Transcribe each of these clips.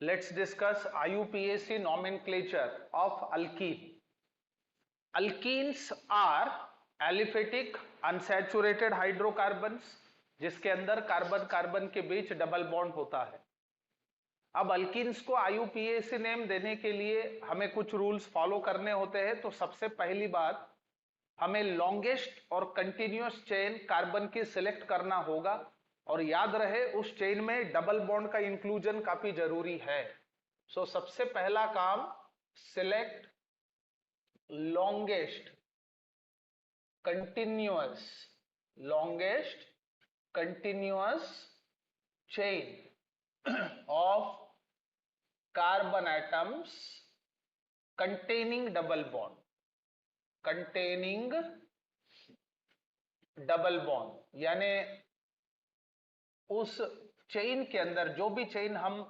Let's discuss IUPAC nomenclature of alkene. Alkenes are aliphatic unsaturated hydrocarbons जिसके अंदर carbon carbon के बीच double bond होता है। अब अल्कीन्स को IUPAC नेम देने के लिए हमें कुछ रूल्स फॉलो करने होते हैं। तो सबसे पहली बात, हमें लॉन्गेस्ट और कंटिन्यूअस चेन कार्बन की सिलेक्ट करना होगा और याद रहे उस चेन में डबल बॉन्ड का इंक्लूजन काफी जरूरी है। सो सबसे पहला काम, select longest continuous longest continuous chain of carbon atoms containing double bond यानी उस चेन के अंदर जो भी चेन हम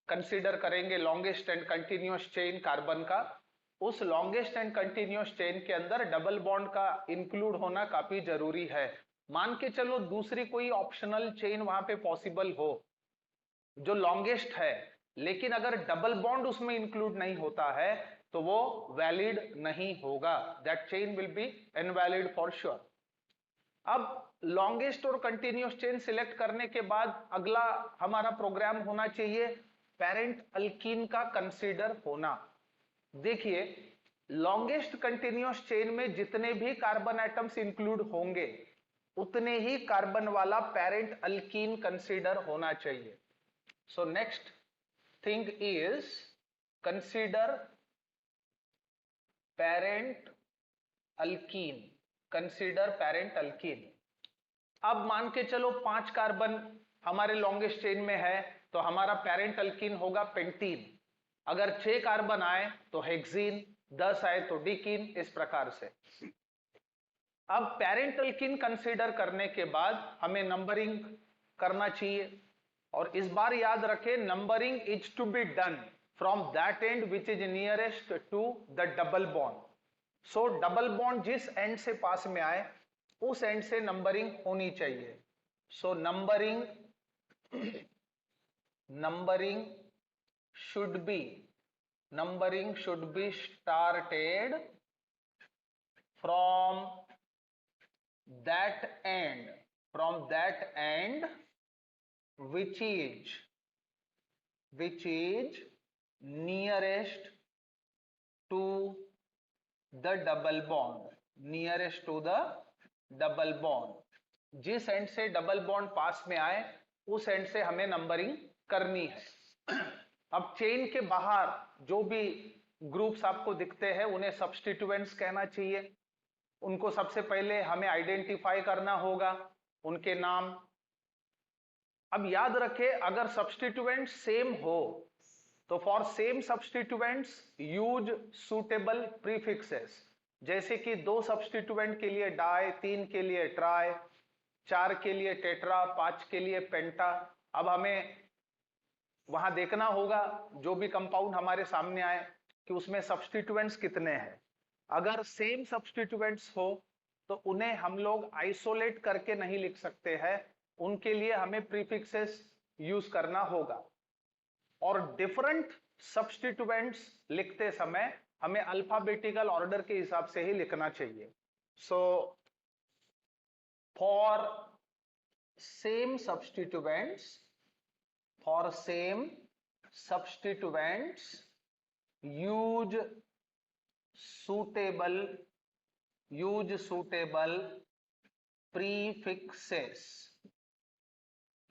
कंसीडर करेंगे longest and continuous chain carbon का, उस लॉन्गेस्ट एंड कंटिन्यूअस चेन के अंदर डबल बॉन्ड का इंक्लूड होना काफी जरूरी है। मान के चलो दूसरी कोई ऑप्शनल चेन वहां पे पॉसिबल हो जो लॉन्गेस्ट है, लेकिन अगर डबल बॉन्ड उसमें इंक्लूड नहीं होता है तो वो वैलिड नहीं होगा। That chain will be invalid for sure. अब लॉन्गेस्ट और कंटिन्यूअस चेन सिलेक्ट करने के बाद अगला हमारा प्रोग्राम होना चाहिए पेरेंट अल्कीन का कंसीडर होना। देखिए, लॉन्गेस्ट कंटिन्यूअस चेन में जितने भी कार्बन एटम्स इंक्लूड होंगे उतने ही कार्बन वाला पेरेंट अल्कीन कंसीडर होना चाहिए। So next thing is consider parent alkyne. Consider parent alkene. अब मान के चलो 5 कार्बन हमारे लॉन्गेस्ट चेन में है तो हमारा पेरेंट अल्कीन होगा पेंटीन। अगर 6 कार्बन आए तो हेक्सीन, 10 आए तो डिकीन, इस प्रकार से। अब पेरेंट अल्कीन कंसीडर करने के बाद हमें नंबरिंग करना चाहिए और इस बार याद रखें numbering is to be done from that end which is nearest to the double bond. So double bond जिस एंड से पास में आए उस एंड से नंबरिंग होनी चाहिए। सो numbering should be started from that end which is nearest to the double bond। जिस एंड से डबल बॉन्ड पास में आए उस एंड से हमें नंबरिंग करनी है। अब चेन के बाहर जो भी ग्रुप्स आपको दिखते हैं उन्हें सब्स्टिट्यूएंट्स कहना चाहिए। उनको सबसे पहले हमें आइडेंटिफाई करना होगा, उनके नाम। अब याद रखें अगर सब्स्टिट्यूएंट सेम हो तो for same substituents use suitable prefixes. जैसे कि 2 सब्स्टिट्यूएंट के लिए डाई, 3 के लिए ट्राई, 4 के लिए टेट्रा, 5 के लिए पेंटा। अब हमें वहां देखना होगा जो भी कंपाउंड हमारे सामने आए कि उसमें सब्स्टिट्यूएंट्स कितने हैं। अगर सेम सब्स्टिट्यूएंट्स हो तो उन्हें हम लोग आइसोलेट करके नहीं लिख सकते हैं, उनके लिए हमें प्रीफिक्सेस यूज करना होगा। और डिफरेंट सब्स्टिट्यूएंट्स लिखते समय हमें अल्फाबेटिकल ऑर्डर के हिसाब से ही लिखना चाहिए। So for same substituents use suitable prefixes।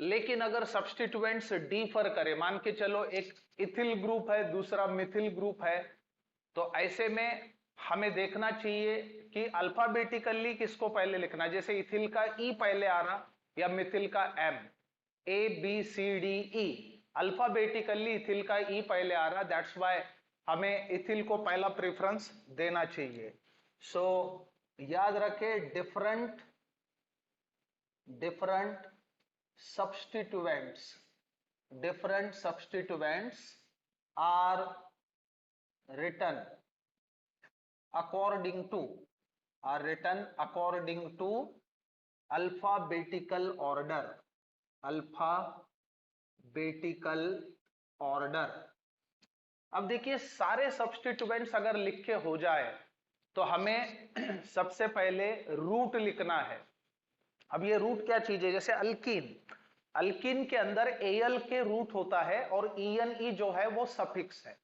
लेकिन अगर सब्स्टिट्यूएंट्स डिफर करे, मान के चलो एक इथिल ग्रुप है दूसरा मिथिल ग्रुप है, तो ऐसे में हमें देखना चाहिए कि अल्फाबेटिकली किसको पहले लिखना। जैसे इथिल का ई पहले आ रहा या मिथिल का एम, ABCDE, अल्फाबेटिकली इथिल का ई पहले आ रहा, दैट्स वाई हमें इथिल को पहला प्रेफरेंस देना चाहिए। सो याद रखें different substituents are written according to alphabetical order order. अब देखिए सारे सब्स्टिट्यूएंट्स अगर लिख के हो जाए तो हमें सबसे पहले रूट लिखना है। अब ये रूट क्या चीज है, जैसे अल्कीन, अल्कीन के अंदर एल के रूट होता है और ई जो है वो सफिक्स है।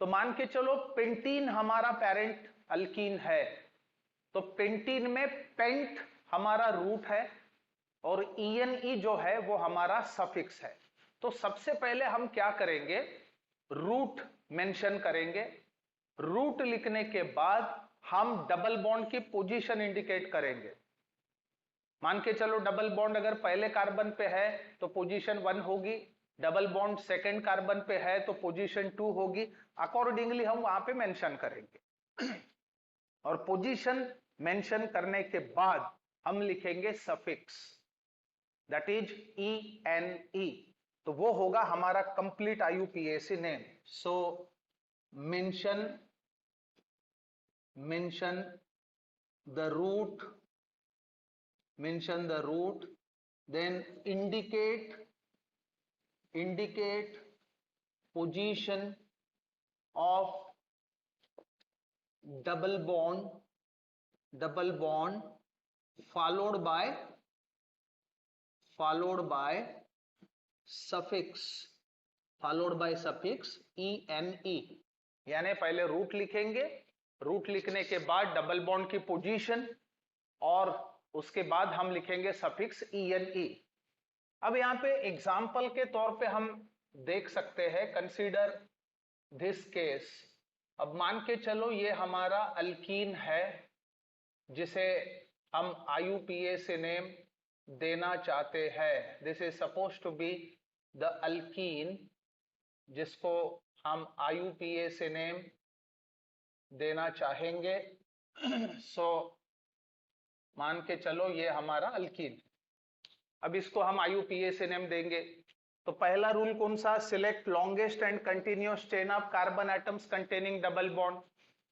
तो मान के चलो पेंटीन हमारा पेरेंट अल्कीन है, तो पेंटीन में पेंट हमारा रूट है और ई जो है वो हमारा सफिक्स है। तो सबसे पहले हम क्या करेंगे, रूट मेंशन करेंगे। रूट लिखने के बाद हम डबल बॉन्ड की पोजीशन इंडिकेट करेंगे। मान के चलो डबल बॉन्ड अगर पहले कार्बन पे है तो पोजीशन 1 होगी, डबल बॉन्ड सेकंड कार्बन पे है तो पोजीशन 2 होगी। अकॉर्डिंगली हम वहां पे मेंशन करेंगे और पोजीशन मेंशन करने के बाद हम लिखेंगे सफिक्स, दैट इज ई। तो वो होगा हमारा complete IUPAC name. So mention the root, then indicate position of double bond followed by suffix ENE। यानी पहले रूट लिखेंगे, रूट लिखने के बाद डबल बॉन्ड की पोजीशन और उसके बाद हम लिखेंगे सफिक्स ENE। अब यहां पे एग्जाम्पल के तौर पे हम देख सकते हैं, कंसीडर दिस केस। अब मान के चलो ये हमारा अल्कीन है जिसे हम IUPAC नेम देना चाहते हैं। This is suppose to be the alkene जिसको हम IUPAC नेम देना चाहेंगे। सो मान के चलो ये हमारा अल्कीन, अब इसको हम IUPAC नेम देंगे। तो पहला रूल कौन सा, select longest and continuous chain of carbon atoms containing double bond.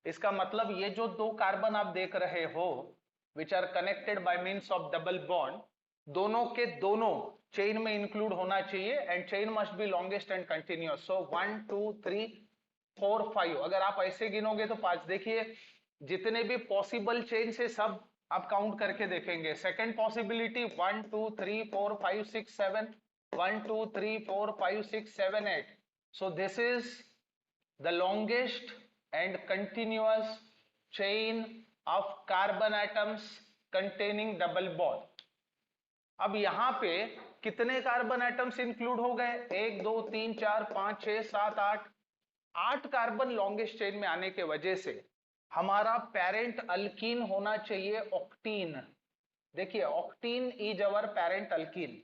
इसका मतलब ये जो दो कार्बन आप देख रहे हो which are connected by means of double bond, दोनों के दोनों चेन में इंक्लूड होना चाहिए and chain must be longest and continuous. So 1 2 3 4 5, अगर आप ऐसे गिनोगे तो 5। देखिए जितने भी पॉसिबल चेन से सब आप काउंट करके देखेंगे। Second possibility 1 2 3 4 5 6 7, 1 2 3 4 5 6 7 8। so this is the longest and continuous chain of carbon atoms containing double bond। अब यहां पे कितने कार्बन एटम्स इंक्लूड हो गए, 1 2 3 4 5 6 7 8, 8 कार्बन लॉन्गेस्ट चेन में आने के वजह से हमारा पेरेंट अल्कीन होना चाहिए ऑक्टीन। देखिए octene is our parent alkene.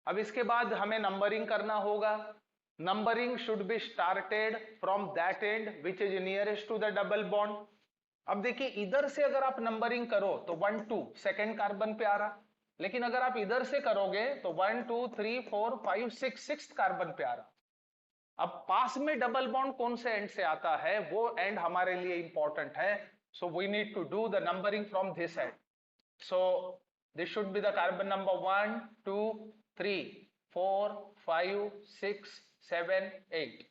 अब इसके बाद हमें नंबरिंग करना होगा। Numbering should be started from that end which is nearest to the double bond. अब देखिए इधर से अगर आप नंबरिंग करो तो 1 2 सेकेंड कार्बन पे आ रहा, लेकिन अगर आप इधर से करोगे तो 1 2 3 4 5 6 सिक्स्थ कार्बन पे आ रहा। अब पास में डबल बॉन्ड कौन से एंड से आता है, वो एंड हमारे लिए इंपॉर्टेंट है। So we need to do the numbering from this end. So this should be the carbon number 1 2 3 4 5 6 7 8।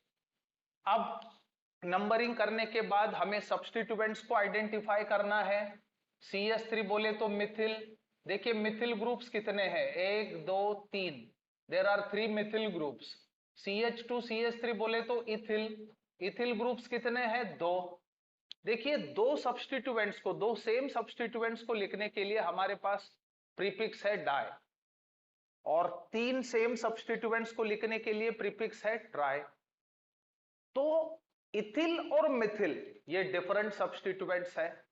अब नंबरिंग करने के बाद हमें सब्स्टिट्यूएंट्स को आइडेंटिफाई करना है। CH3 बोले तो मिथिल। देखिए मिथिल ग्रुप्स कितने हैं, 1 2 3, there are 3 Mithil groups. CH2 CH3 बोले तो इथिल, इथिल ग्रुप्स कितने हैं, 2। देखिए दो सब्स्टिट्यूएंट्स को, दो सेम सब्स्टिट्यूएंट्स को लिखने के लिए हमारे पास प्रीफिक्स है डाई, और 3 सेम सब्स्टिट्यूएंट्स को लिखने के लिए प्रीफिक्स है ट्राई। तो इथिल और मिथिल ये डिफरेंट सब्स्टिट्यूएंट्स है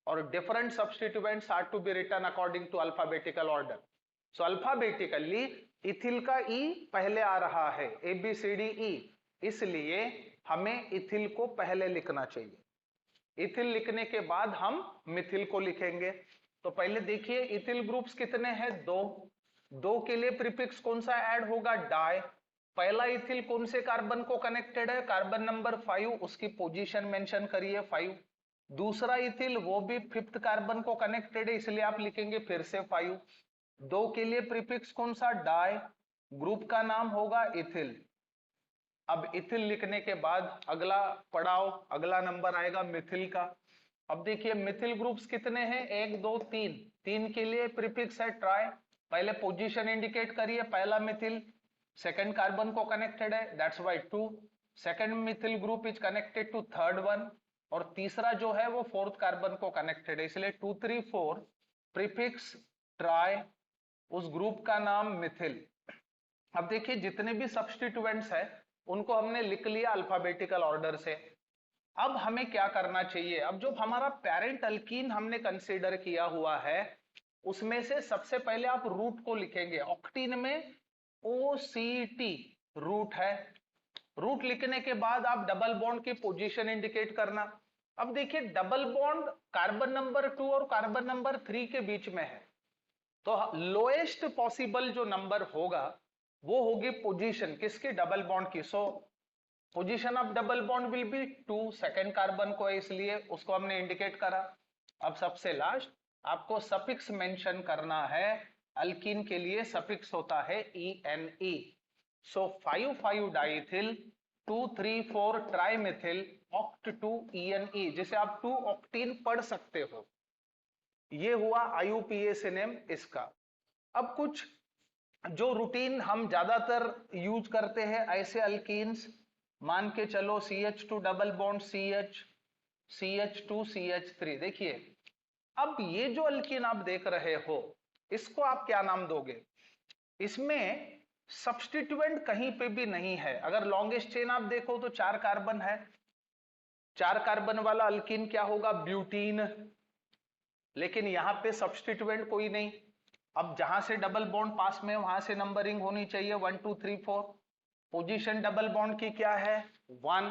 और different substituents are to be written according to alphabetical order. So alphabetically ethyl का ई पहले आ रहा है, ABCDE, इसलिए हमें इथिल को पहले लिखना चाहिए। इथिल लिखने के बाद हम मिथिल को लिखेंगे। तो पहले देखिए इथिल ग्रुप्स कितने हैं, 2। 2 के लिए प्रीफिक्स कौन सा ऐड होगा, डाई। पहला इथिल कौन से कार्बन को कनेक्टेड है, कार्बन नंबर 5, उसकी पोजीशन मेंशन करिए 5। दूसरा इथिल वो भी 5th कार्बन को कनेक्टेड है, इसलिए आप लिखेंगे फिर से 5। 2 के लिए प्रीफिक्स कौन सा, डाई, ग्रुप का नाम होगा इथिल। अब इथिल लिखने के बाद अगला पढ़ाओ, अगला नंबर आएगा मिथिल का। अब देखिए मिथिल ग्रुप्स कितने हैं, 1 2 3, 3 के लिए प्रीफिक्स है ट्राई। पहले पोजीशन इंडिकेट करिए, पहला मिथिल सेकंड कार्बन को कनेक्टेड है, that's why 2। Second methyl group is connected to third one, और तीसरा जो है वो फोर्थ कार्बन को कनेक्टेड है, इसलिए 2 3 4 प्रीफिक्स ट्राई, उस ग्रुप का नाम मिथिल। अब देखिए जितने भी सब्स्टिट्यूएंट्स है उनको हमने लिख लिया अल्फाबेटिकल ऑर्डर से। अब हमें क्या करना चाहिए, अब जो हमारा पेरेंट अल्कीन हमने कंसीडर किया हुआ है उसमें से सबसे पहले आप रूट को लिखेंगे। ऑक्टीन में OCT रूट है, रूट लिखने के बाद आप डबल बॉन्ड की पोजीशन इंडिकेट करना। अब देखिए डबल बॉन्ड कार्बन नंबर 2 और कार्बन नंबर 3 के बीच में है, तो लोएस्ट पॉसिबल जो नंबर होगा वो होगी पोजीशन किसकी, डबल बॉन्ड की। सो position of double bond will be 2, second carbon को है इसलिए उसको हमने इंडिकेट करा। अब सबसे लास्ट आपको सफिक्स मेंशन करना है, अल्कीन के लिए सफिक्स होता है ENE। सो 5,5 डाइथिल 2 3 4 ट्राइमिथिल ऑक्ट 2 ENE, जिसे आप 2 ऑक्टीन पढ़ सकते हो। ये हुआ IUPAC नेम इसका। अब कुछ जो रूटीन हम ज्यादातर यूज करते हैं ऐसे अल्कीन्स, मान के चलो CH2 double bond CH, CH2 CH3। देखिए अब ये जो अल्कीन आप देख रहे हो इसको आप क्या नाम दोगे, इसमें सब्स्टिट्यूएंट कहीं पे भी नहीं है। अगर लॉन्गेस्ट चेन आप देखो तो 4 कार्बन है, 4 कार्बन वाला अल्कीन क्या होगा, ब्यूटीन, लेकिन यहां पे सब्स्टिट्यूएंट कोई नहीं। अब जहां से डबल बॉन्ड पास में वहां से नंबरिंग होनी चाहिए 1 2 3 4। पोजीशन डबल बॉन्ड की क्या है 1,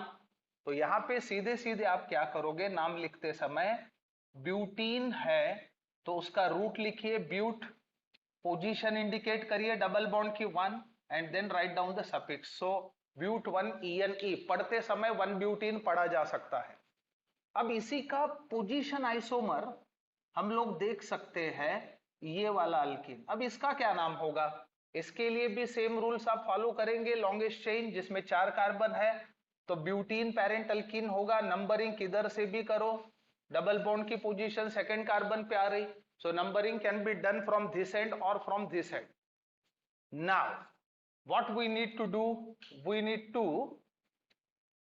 तो यहां पे सीधे सीधे आप क्या करोगे, नाम लिखते समय ब्यूटीन है तो उसका रूट लिखिए ब्यूट, पोजीशन इंडिकेट करिए डबल बॉन्ड की 1 and then write down the suffix. So but 1 ENE, पढ़ते समय 1 ब्यूटीन पढ़ा जा सकता है। अब इसी का पोजीशन आइसोमर हम लोग देख सकते हैं, ये वाला अल्कीन। अब इसका क्या नाम होगा, इसके लिए भी सेम रूल्स आप फॉलो करेंगे। लॉन्गेस्ट चेन जिसमें 4 कार्बन है तो ब्यूटीन पेरेंट अल्कीन होगा, नंबरिंग किधर से भी करो, डबल बॉन्ड की पोजीशन सेकंड कार्बन पे आ रही, so numbering can be done from this end और from this end. Now what we need to do, we need to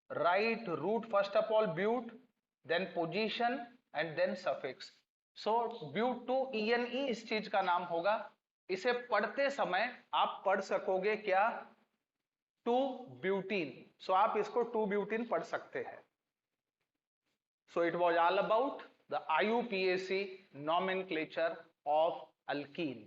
write root first of all but, then position and then suffix. So but two ENE इस चीज का नाम होगा। इसे पढ़ते समय आप पढ़ सकोगे क्या, 2 ब्यूटीन। सो आप इसको 2 ब्यूटीन पढ़ सकते हैं। So it was all about the IUPAC nomenclature of alkene.